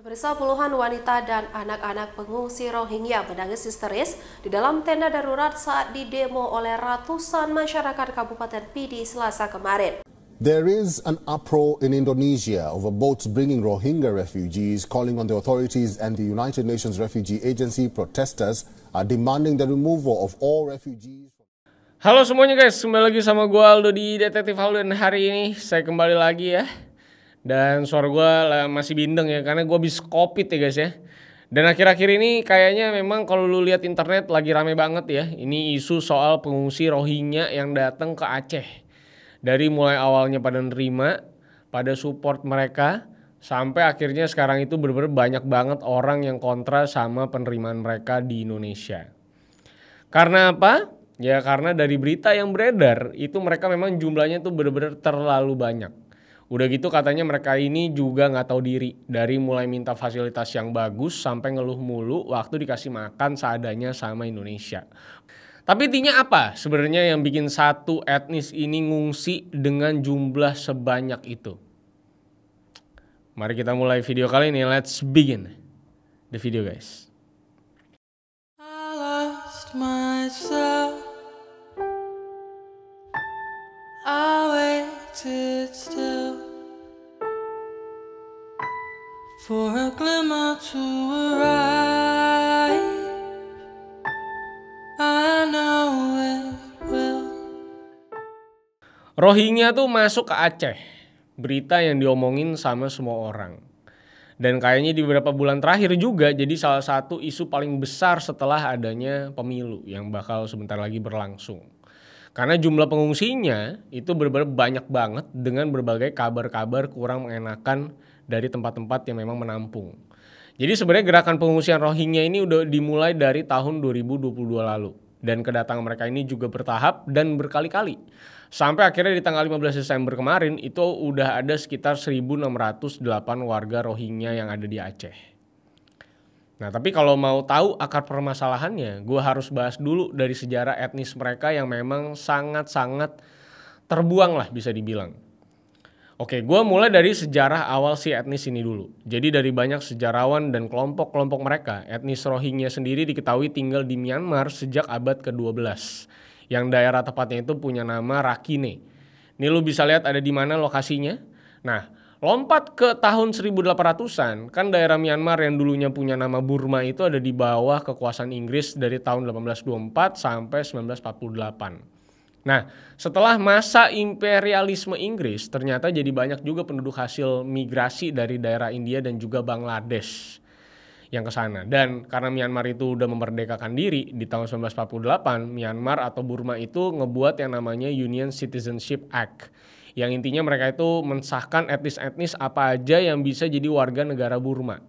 Bersama puluhan wanita dan anak-anak pengungsi Rohingya menangis histeris di dalam tenda darurat saat didemo oleh ratusan masyarakat Kabupaten Pidi Selasa kemarin. There is an uproar in Indonesia over boats bringing Rohingya refugees, calling on the authorities and the United Nations Refugee Agency. Protesters are demanding the removal of all refugees. Halo semuanya guys, kembali lagi sama gue Aldo di Detektif Aldo, dan hari ini saya kembali lagi ya. Dan suara gue masih bindeng ya, karena gue habis COVID ya guys ya. Dan akhir-akhir ini kayaknya memang kalau lu lihat internet lagi rame banget ya. Ini isu soal pengungsi Rohingya yang datang ke Aceh. Dari mulai awalnya pada nerima, pada support mereka, sampai akhirnya sekarang itu benar-benar banyak banget orang yang kontra sama penerimaan mereka di Indonesia. Karena apa? Ya karena dari berita yang beredar itu mereka memang jumlahnya tuh benar-benar terlalu banyak. Udah gitu katanya mereka ini juga nggak tahu diri, dari mulai minta fasilitas yang bagus sampai ngeluh mulu waktu dikasih makan seadanya sama Indonesia. Tapi intinya apa sebenarnya yang bikin satu etnis ini ngungsi dengan jumlah sebanyak itu? Mari kita mulai video kali ini. Let's begin the video guys. I lost myself. I waited still for a glimmer to arrive. I know it will. Rohingya tuh masuk ke Aceh. Berita yang diomongin sama semua orang. Dan kayaknya di beberapa bulan terakhir juga jadi salah satu isu paling besar setelah adanya pemilu yang bakal sebentar lagi berlangsung. Karena jumlah pengungsinya itu benar-benar banyak banget dengan berbagai kabar-kabar kurang mengenakan dari tempat-tempat yang memang menampung. Jadi sebenarnya gerakan pengungsian Rohingya ini udah dimulai dari tahun 2022 lalu. Dan kedatangan mereka ini juga bertahap dan berkali-kali. Sampai akhirnya di tanggal 15 Desember kemarin itu udah ada sekitar 1.608 warga Rohingya yang ada di Aceh. Nah tapi kalau mau tahu akar permasalahannya, gue harus bahas dulu dari sejarah etnis mereka yang memang sangat-sangat terbuang lah bisa dibilang. Oke, gue mulai dari sejarah awal si etnis ini dulu. Jadi dari banyak sejarawan dan kelompok-kelompok mereka, etnis Rohingya sendiri diketahui tinggal di Myanmar sejak abad ke-12. Yang daerah tepatnya itu punya nama Rakhine. Ini lu bisa lihat ada di mana lokasinya. Nah, lompat ke tahun 1800-an, kan daerah Myanmar yang dulunya punya nama Burma itu ada di bawah kekuasaan Inggris dari tahun 1824 sampai 1948. Nah, setelah masa imperialisme Inggris, ternyata jadi banyak juga penduduk hasil migrasi dari daerah India dan juga Bangladesh yang ke sana. Dan karena Myanmar itu udah memerdekakan diri di tahun 1948, Myanmar atau Burma itu ngebuat yang namanya Union Citizenship Act. Yang intinya mereka itu mensahkan etnis-etnis apa aja yang bisa jadi warga negara Burma.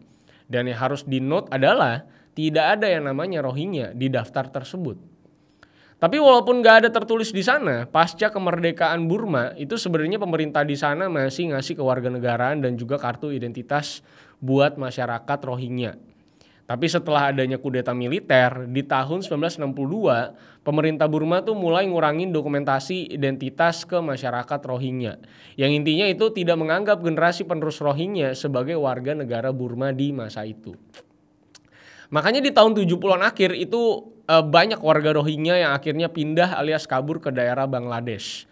Dan yang harus di-note adalah tidak ada yang namanya Rohingya di daftar tersebut. Tapi walaupun gak ada tertulis di sana, pasca kemerdekaan Burma itu sebenarnya pemerintah di sana masih ngasih kewarganegaraan dan juga kartu identitas buat masyarakat Rohingya. Tapi setelah adanya kudeta militer di tahun 1962, pemerintah Burma tuh mulai ngurangin dokumentasi identitas ke masyarakat Rohingya. Yang intinya itu tidak menganggap generasi penerus Rohingya sebagai warga negara Burma di masa itu. Makanya di tahun 70-an akhir itu banyak warga Rohingya yang akhirnya pindah alias kabur ke daerah Bangladesh.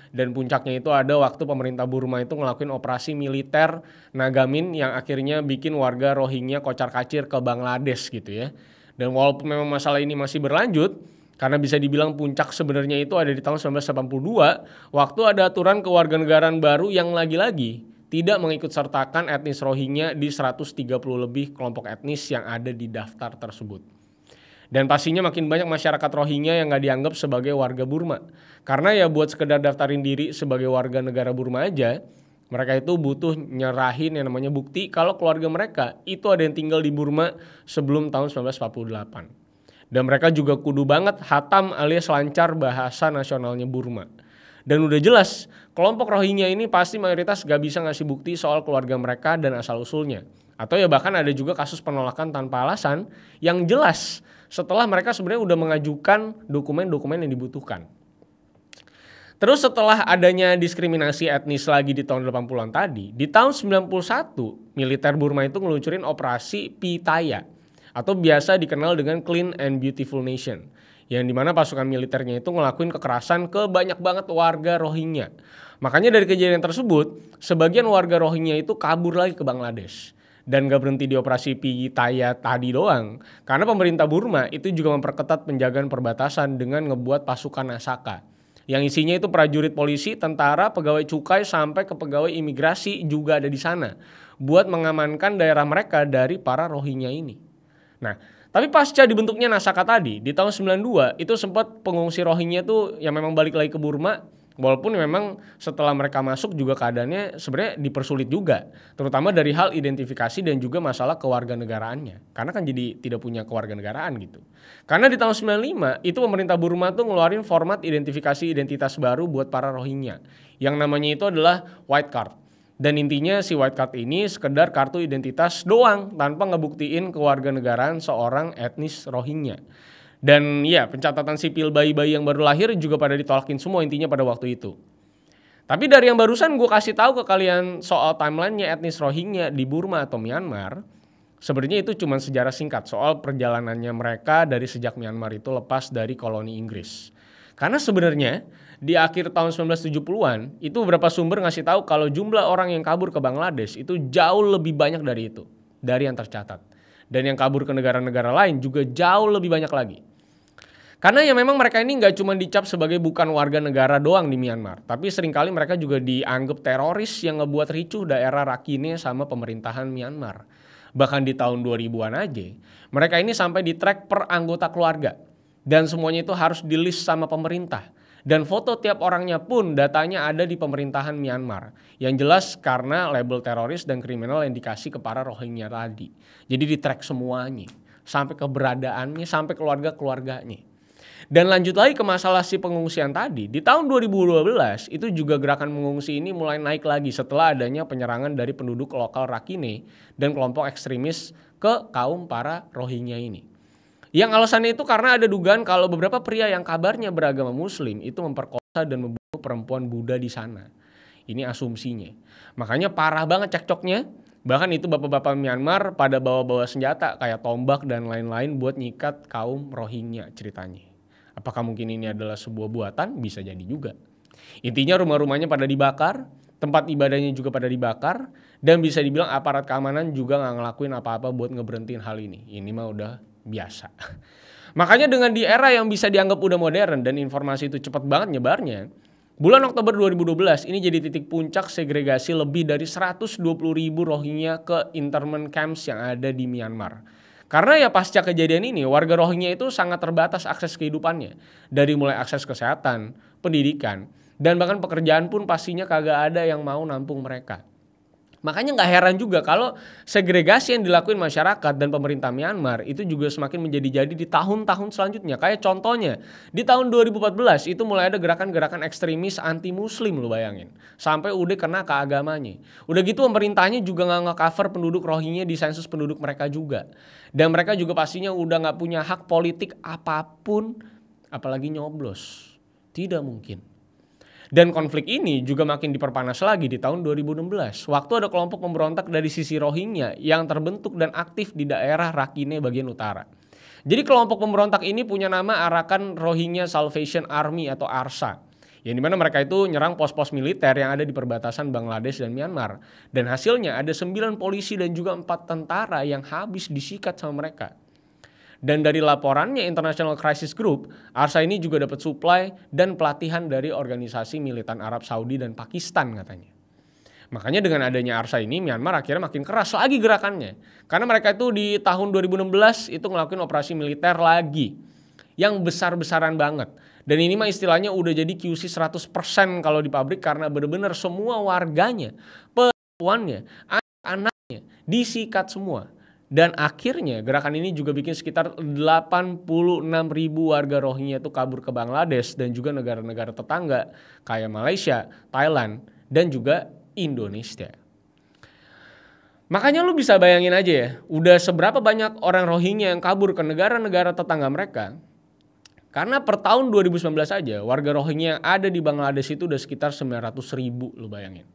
Dan puncaknya itu ada waktu pemerintah Burma itu ngelakuin operasi militer Nagamin yang akhirnya bikin warga Rohingya kocar-kacir ke Bangladesh gitu ya. Dan walaupun memang masalah ini masih berlanjut, karena bisa dibilang puncak sebenarnya itu ada di tahun 1982, waktu ada aturan kewarganegaraan baru yang lagi-lagi tidak mengikut sertakan etnis Rohingya di 130 lebih kelompok etnis yang ada di daftar tersebut. Dan pastinya makin banyak masyarakat Rohingya yang gak dianggap sebagai warga Burma. Karena ya buat sekedar daftarin diri sebagai warga negara Burma aja, mereka itu butuh nyerahin yang namanya bukti kalau keluarga mereka itu ada yang tinggal di Burma sebelum tahun 1948. Dan mereka juga kudu banget hatam alias lancar bahasa nasionalnya Burma. Dan udah jelas, kelompok Rohingya ini pasti mayoritas gak bisa ngasih bukti soal keluarga mereka dan asal-usulnya. Atau ya bahkan ada juga kasus penolakan tanpa alasan yang jelas setelah mereka sebenarnya udah mengajukan dokumen-dokumen yang dibutuhkan. Terus setelah adanya diskriminasi etnis lagi di tahun 80-an tadi, di tahun 91 militer Burma itu ngeluncurin operasi Pitaya atau biasa dikenal dengan Clean and Beautiful Nation, yang dimana pasukan militernya itu ngelakuin kekerasan ke banyak banget warga Rohingya. Makanya dari kejadian tersebut, sebagian warga Rohingya itu kabur lagi ke Bangladesh. Dan gak berhenti di operasi Pitaya tadi doang, karena pemerintah Burma itu juga memperketat penjagaan perbatasan dengan ngebuat pasukan Asaka, yang isinya itu prajurit polisi, tentara, pegawai cukai, sampai ke pegawai imigrasi juga ada di sana buat mengamankan daerah mereka dari para Rohingya ini. Nah, tapi pasca dibentuknya Nasaka tadi, di tahun 92 itu sempat pengungsi Rohingya tuh yang memang balik lagi ke Burma, walaupun memang setelah mereka masuk juga keadaannya sebenarnya dipersulit juga, terutama dari hal identifikasi dan juga masalah kewarganegaraannya. Karena kan jadi tidak punya kewarganegaraan gitu. Karena di tahun 95 itu pemerintah Burma tuh ngeluarin format identifikasi identitas baru buat para Rohingya. Yang namanya itu adalah White Card. Dan intinya si White Card ini sekedar kartu identitas doang tanpa ngebuktiin kewarganegaraan seorang etnis Rohingya. Dan ya, pencatatan sipil bayi-bayi yang baru lahir juga pada ditolakin semua intinya pada waktu itu. Tapi dari yang barusan gue kasih tahu ke kalian soal timelinenya etnis Rohingya di Burma atau Myanmar, sebenarnya itu cuma sejarah singkat soal perjalanannya mereka dari sejak Myanmar itu lepas dari koloni Inggris. Karena sebenarnya di akhir tahun 1970-an itu beberapa sumber ngasih tahu kalau jumlah orang yang kabur ke Bangladesh itu jauh lebih banyak dari itu, dari yang tercatat. Dan yang kabur ke negara-negara lain juga jauh lebih banyak lagi. Karena ya memang mereka ini nggak cuma dicap sebagai bukan warga negara doang di Myanmar, tapi seringkali mereka juga dianggap teroris yang ngebuat ricuh daerah Rakhine sama pemerintahan Myanmar. Bahkan di tahun 2000-an aja, mereka ini sampai di-track per anggota keluarga. Dan semuanya itu harus di-list sama pemerintah. Dan foto tiap orangnya pun datanya ada di pemerintahan Myanmar. Yang jelas karena label teroris dan kriminal yang dikasih ke para Rohingya tadi. Jadi di-track semuanya. Sampai keberadaannya, sampai keluarga-keluarganya. Dan lanjut lagi ke masalah si pengungsian tadi. Di tahun 2012 itu juga gerakan mengungsi ini mulai naik lagi setelah adanya penyerangan dari penduduk lokal Rakhine dan kelompok ekstremis ke kaum para Rohingya ini. Yang alasannya itu karena ada dugaan kalau beberapa pria yang kabarnya beragama Muslim itu memperkosa dan membunuh perempuan Buddha di sana. Ini asumsinya. Makanya parah banget cekcoknya. Bahkan itu bapak-bapak Myanmar pada bawa-bawa senjata kayak tombak dan lain-lain buat nyikat kaum Rohingya ceritanya. Apakah mungkin ini adalah sebuah buatan? Bisa jadi juga. Intinya rumah-rumahnya pada dibakar, tempat ibadahnya juga pada dibakar, dan bisa dibilang aparat keamanan juga nggak ngelakuin apa-apa buat ngeberhentiin hal ini. Ini mah udah biasa. Makanya dengan di era yang bisa dianggap udah modern dan informasi itu cepat banget nyebarnya, bulan Oktober 2012 ini jadi titik puncak segregasi lebih dari 120.000 Rohingya ke internment camps yang ada di Myanmar. Karena ya pasca kejadian ini warga Rohingya itu sangat terbatas akses kehidupannya. Dari mulai akses kesehatan, pendidikan, dan bahkan pekerjaan pun pastinya kagak ada yang mau nampung mereka. Makanya gak heran juga kalau segregasi yang dilakuin masyarakat dan pemerintah Myanmar itu juga semakin menjadi-jadi di tahun-tahun selanjutnya. Kayak contohnya di tahun 2014 itu mulai ada gerakan-gerakan ekstremis anti-muslim, lu bayangin. Sampai udah kena ke agamanya. Udah gitu pemerintahnya juga gak nge-cover penduduk Rohingya di sensus penduduk mereka juga. Dan mereka juga pastinya udah gak punya hak politik apapun, apalagi nyoblos. Tidak mungkin. Dan konflik ini juga makin diperpanas lagi di tahun 2016. Waktu ada kelompok pemberontak dari sisi Rohingya yang terbentuk dan aktif di daerah Rakhine bagian utara. Jadi kelompok pemberontak ini punya nama Arakan Rohingya Salvation Army atau ARSA. Yang dimana mereka itu nyerang pos-pos militer yang ada di perbatasan Bangladesh dan Myanmar. Dan hasilnya ada 9 polisi dan juga 4 tentara yang habis disikat sama mereka. Dan dari laporannya International Crisis Group, ARSA ini juga dapat suplai dan pelatihan dari organisasi militan Arab Saudi dan Pakistan katanya. Makanya dengan adanya ARSA ini, Myanmar akhirnya makin keras lagi gerakannya. Karena mereka itu di tahun 2016 itu ngelakuin operasi militer lagi. Yang besar-besaran banget. Dan ini mah istilahnya udah jadi QC 100% kalau di pabrik karena benar-benar semua warganya, perempuannya, anak-anaknya disikat semua. Dan akhirnya gerakan ini juga bikin sekitar 86.000 warga Rohingya itu kabur ke Bangladesh dan juga negara-negara tetangga kayak Malaysia, Thailand, dan juga Indonesia. Makanya lu bisa bayangin aja ya, udah seberapa banyak orang Rohingya yang kabur ke negara-negara tetangga mereka. Karena per tahun 2019 aja warga Rohingya yang ada di Bangladesh itu udah sekitar 900.000, lu bayangin.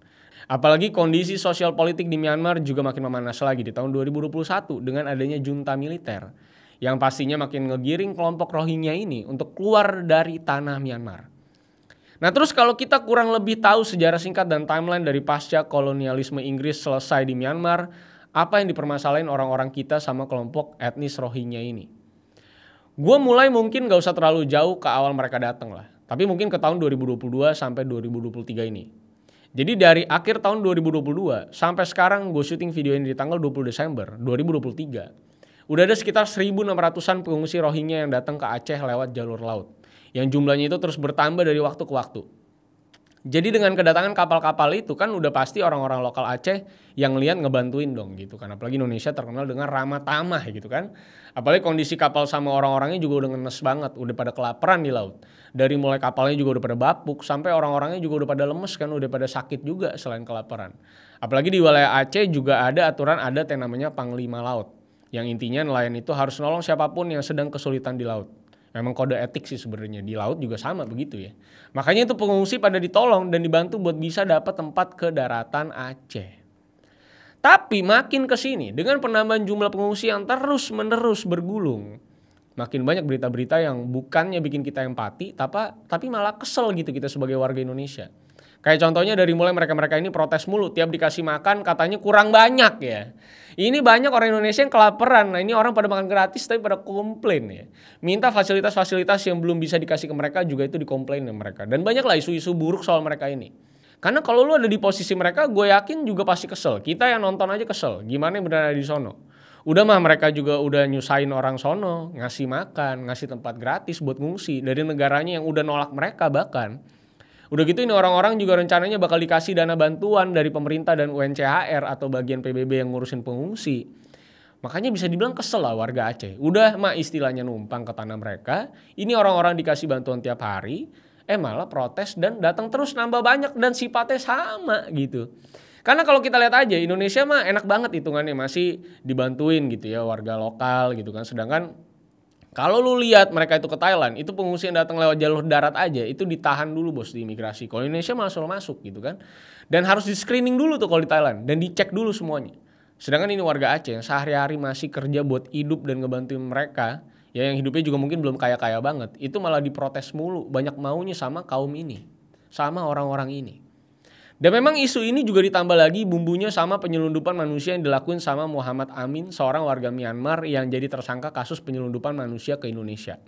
Apalagi kondisi sosial politik di Myanmar juga makin memanas lagi di tahun 2021 dengan adanya junta militer yang pastinya makin ngegiring kelompok Rohingya ini untuk keluar dari tanah Myanmar. Nah terus kalau kita kurang lebih tahu sejarah singkat dan timeline dari pasca kolonialisme Inggris selesai di Myanmar, apa yang dipermasalahin orang-orang kita sama kelompok etnis Rohingya ini? Gue mulai mungkin gak usah terlalu jauh ke awal mereka datang lah. Tapi mungkin ke tahun 2022 sampai 2023 ini. Jadi dari akhir tahun 2022 sampai sekarang gue syuting video ini di tanggal 20 Desember 2023. Udah ada sekitar 1.600-an pengungsi Rohingya yang datang ke Aceh lewat jalur laut. Yang jumlahnya itu terus bertambah dari waktu ke waktu. Jadi dengan kedatangan kapal-kapal itu kan udah pasti orang-orang lokal Aceh yang lihat ngebantuin dong gitu kan. Apalagi Indonesia terkenal dengan ramah tamah gitu kan. Apalagi kondisi kapal sama orang-orangnya juga udah ngenes banget. Udah pada kelaparan di laut. Dari mulai kapalnya juga udah pada bapuk sampai orang-orangnya juga udah pada lemes kan. Udah pada sakit juga selain kelaparan. Apalagi di wilayah Aceh juga ada aturan adat yang namanya Panglima Laut. Yang intinya nelayan itu harus nolong siapapun yang sedang kesulitan di laut. Memang kode etik sih sebenarnya, di laut juga sama begitu ya. Makanya itu pengungsi pada ditolong dan dibantu buat bisa dapat tempat ke daratan Aceh. Tapi makin ke sini dengan penambahan jumlah pengungsi yang terus menerus bergulung, makin banyak berita-berita yang bukannya bikin kita empati, tapi malah kesel gitu kita sebagai warga Indonesia. Kayak contohnya dari mulai mereka-mereka ini protes mulu, tiap dikasih makan katanya kurang banyak ya. Ini banyak orang Indonesia yang kelaparan, nah ini orang pada makan gratis tapi pada komplain ya. Minta fasilitas-fasilitas yang belum bisa dikasih ke mereka juga itu dikomplain ke mereka. Dan banyaklah isu-isu buruk soal mereka ini. Karena kalau lu ada di posisi mereka, gue yakin juga pasti kesel. Kita yang nonton aja kesel, gimana yang benar ada di sono. Udah mah mereka juga udah nyusahin orang sono, ngasih makan, ngasih tempat gratis buat ngungsi dari negaranya yang udah nolak mereka bahkan. Udah gitu ini orang-orang juga rencananya bakal dikasih dana bantuan dari pemerintah dan UNCHR atau bagian PBB yang ngurusin pengungsi. Makanya bisa dibilang kesel lah warga Aceh. Udah mah istilahnya numpang ke tanah mereka. Ini orang-orang dikasih bantuan tiap hari. Malah protes dan datang terus nambah banyak dan sifatnya sama gitu. Karena kalau kita lihat aja Indonesia mah enak banget hitungannya masih dibantuin gitu ya warga lokal gitu kan. Sedangkan kalau lu lihat mereka itu ke Thailand, itu pengungsi yang datang lewat jalur darat aja, itu ditahan dulu bos di imigrasi. Kalau Indonesia masuk gitu kan. Dan harus di screening dulu tuh kalau di Thailand. Dan dicek dulu semuanya. Sedangkan ini warga Aceh yang sehari-hari masih kerja buat hidup dan ngebantuin mereka. Ya yang hidupnya juga mungkin belum kaya-kaya banget. Itu malah diprotes mulu. Banyak maunya sama kaum ini. Sama orang-orang ini. Dan memang isu ini juga ditambah lagi bumbunya sama penyelundupan manusia yang dilakuin sama Muhammad Amin, seorang warga Myanmar yang jadi tersangka kasus penyelundupan manusia ke Indonesia.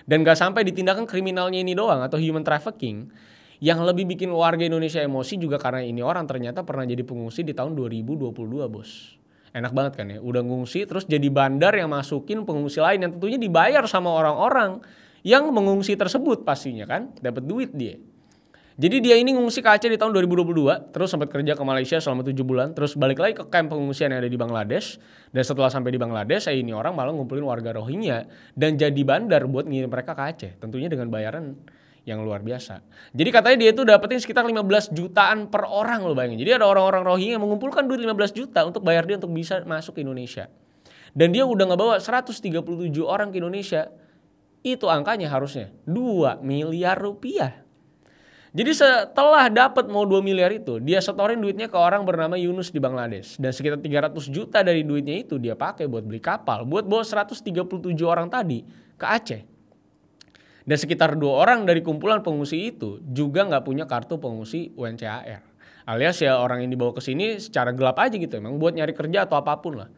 Dan gak sampai di tindakan kriminalnya ini doang atau human trafficking, yang lebih bikin warga Indonesia emosi juga karena ini orang ternyata pernah jadi pengungsi di tahun 2022 bos. Enak banget kan ya, udah ngungsi terus jadi bandar yang masukin pengungsi lain yang tentunya dibayar sama orang-orang yang mengungsi tersebut pastinya kan, dapat duit dia. Jadi dia ini ngungsi ke Aceh di tahun 2022, terus sempat kerja ke Malaysia selama 7 bulan, terus balik lagi ke kamp pengungsian yang ada di Bangladesh. Dan setelah sampai di Bangladesh, ini orang malah ngumpulin warga Rohingya dan jadi bandar buat ngirim mereka ke Aceh. Tentunya dengan bayaran yang luar biasa. Jadi katanya dia itu dapetin sekitar 15 jutaan per orang loh bayangin. Jadi ada orang-orang Rohingya yang mengumpulkan duit 15 juta untuk bayar dia untuk bisa masuk ke Indonesia. Dan dia udah ngebawa 137 orang ke Indonesia. Itu angkanya harusnya 2 miliar rupiah. Jadi setelah dapat mau 2 miliar itu, dia setorin duitnya ke orang bernama Yunus di Bangladesh. Dan sekitar 300 juta dari duitnya itu dia pakai buat beli kapal, buat bawa 137 orang tadi ke Aceh. Dan sekitar 2 orang dari kumpulan pengungsi itu juga nggak punya kartu pengungsi UNCHR. Alias ya orang yang dibawa ke sini secara gelap aja gitu, emang buat nyari kerja atau apapun lah.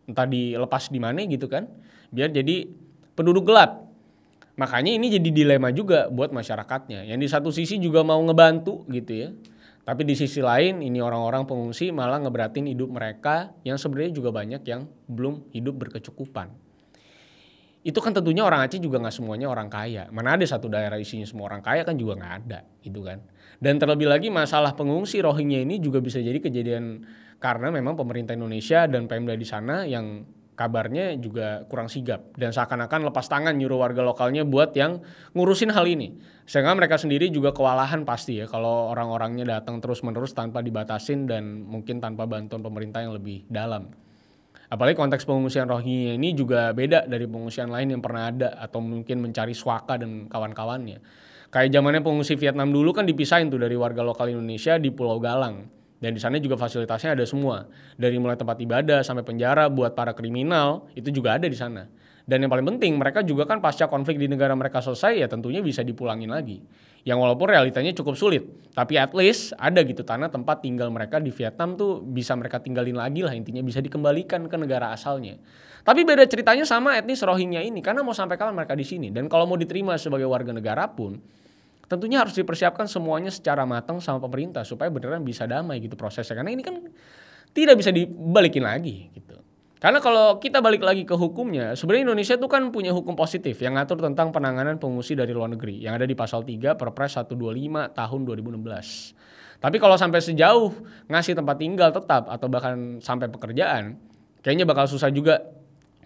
Entah dilepas di mana gitu kan, biar jadi penduduk gelap. Makanya ini jadi dilema juga buat masyarakatnya. Yang di satu sisi juga mau ngebantu gitu ya. Tapi di sisi lain ini orang-orang pengungsi malah ngeberatin hidup mereka yang sebenarnya juga banyak yang belum hidup berkecukupan. Itu kan tentunya orang Aceh juga gak semuanya orang kaya. Mana ada satu daerah isinya semua orang kaya kan juga gak ada gitu kan. Dan terlebih lagi masalah pengungsi Rohingya ini juga bisa jadi kejadian karena memang pemerintah Indonesia dan Pemda di sana yang kabarnya juga kurang sigap dan seakan-akan lepas tangan nyuruh warga lokalnya buat yang ngurusin hal ini. Sehingga mereka sendiri juga kewalahan pasti ya kalau orang-orangnya datang terus-menerus tanpa dibatasin dan mungkin tanpa bantuan pemerintah yang lebih dalam. Apalagi konteks pengungsian Rohingya ini juga beda dari pengungsian lain yang pernah ada atau mungkin mencari Swaka dan kawan-kawannya. Kayak zamannya pengungsi Vietnam dulu kan dipisahin tuh dari warga lokal Indonesia di Pulau Galang. Dan di sana juga fasilitasnya ada semua. Dari mulai tempat ibadah sampai penjara buat para kriminal itu juga ada di sana. Dan yang paling penting mereka juga kan pasca konflik di negara mereka selesai ya tentunya bisa dipulangin lagi. Yang walaupun realitanya cukup sulit, tapi at least ada gitu tanah tempat tinggal mereka di Vietnam tuh bisa mereka tinggalin lagi lah, intinya bisa dikembalikan ke negara asalnya. Tapi beda ceritanya sama etnis Rohingya ini karena mau sampai kapan mereka di sini dan kalau mau diterima sebagai warga negara pun tentunya harus dipersiapkan semuanya secara matang sama pemerintah supaya beneran bisa damai gitu prosesnya karena ini kan tidak bisa dibalikin lagi gitu. Karena kalau kita balik lagi ke hukumnya, sebenarnya Indonesia tuh kan punya hukum positif yang ngatur tentang penanganan pengungsi dari luar negeri yang ada di pasal 3 Perpres 125 tahun 2016. Tapi kalau sampai sejauh ngasih tempat tinggal tetap atau bahkan sampai pekerjaan, kayaknya bakal susah juga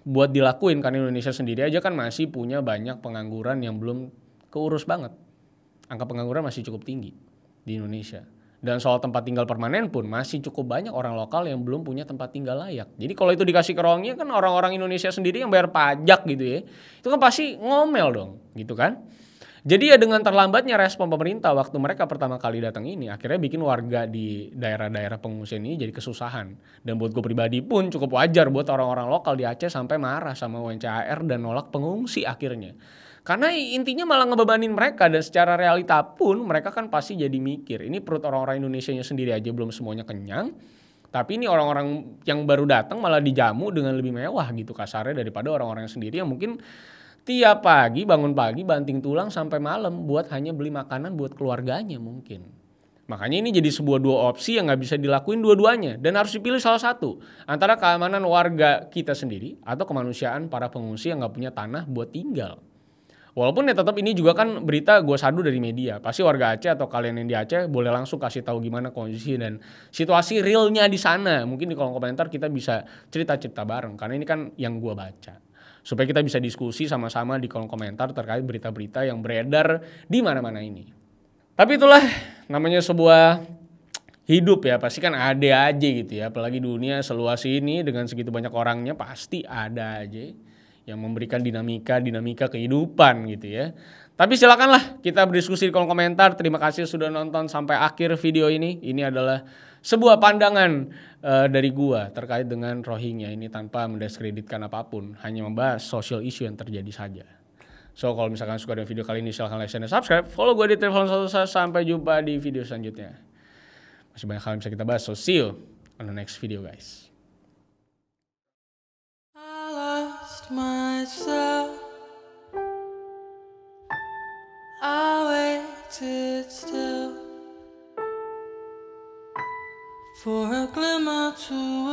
buat dilakuin karena Indonesia sendiri aja kan masih punya banyak pengangguran yang belum keurus banget. Angka pengangguran masih cukup tinggi di Indonesia. Dan soal tempat tinggal permanen pun masih cukup banyak orang lokal yang belum punya tempat tinggal layak. Jadi kalau itu dikasih ke Rohingya kan orang-orang Indonesia sendiri yang bayar pajak gitu ya. Itu kan pasti ngomel dong gitu kan. Jadi ya dengan terlambatnya respon pemerintah waktu mereka pertama kali datang ini akhirnya bikin warga di daerah-daerah pengungsian ini jadi kesusahan. Dan buat gue pribadi pun cukup wajar buat orang-orang lokal di Aceh sampai marah sama UNHCR dan nolak pengungsi akhirnya. Karena intinya malah ngebebanin mereka dan secara realita pun mereka kan pasti jadi mikir. Ini perut orang-orang Indonesianya sendiri aja belum semuanya kenyang. Tapi ini orang-orang yang baru datang malah dijamu dengan lebih mewah gitu kasarnya daripada orang-orang sendiri yang mungkin tiap pagi bangun pagi banting tulang sampai malam buat hanya beli makanan buat keluarganya mungkin. Makanya ini jadi sebuah dua opsi yang gak bisa dilakuin dua-duanya. Dan harus dipilih salah satu. Antara keamanan warga kita sendiri atau kemanusiaan para pengungsi yang gak punya tanah buat tinggal. Walaupun ya tetap ini juga kan berita gue sadu dari media. Pasti warga Aceh atau kalian yang di Aceh boleh langsung kasih tahu gimana kondisi dan situasi realnya di sana. Mungkin di kolom komentar kita bisa cerita-cerita bareng. Karena ini kan yang gue baca. Supaya kita bisa diskusi sama-sama di kolom komentar terkait berita-berita yang beredar di mana-mana ini. Tapi itulah namanya sebuah hidup ya. Pasti kan ada aja gitu ya. Apalagi dunia seluas ini dengan segitu banyak orangnya pasti ada aja yang memberikan dinamika kehidupan gitu ya. Tapi silakanlah kita berdiskusi di kolom komentar. Terima kasih sudah nonton sampai akhir video ini. Ini adalah sebuah pandangan dari gua terkait dengan Rohingya ini tanpa mendiskreditkan apapun, hanya membahas social issue yang terjadi saja. So kalau misalkan suka dengan video kali ini silahkan like, share, dan subscribe. Follow gua di telepon satu. Sampai jumpa di video selanjutnya. Masih banyak hal yang bisa kita bahas. So see you on the next video guys. Myself, I waited still for a glimmer to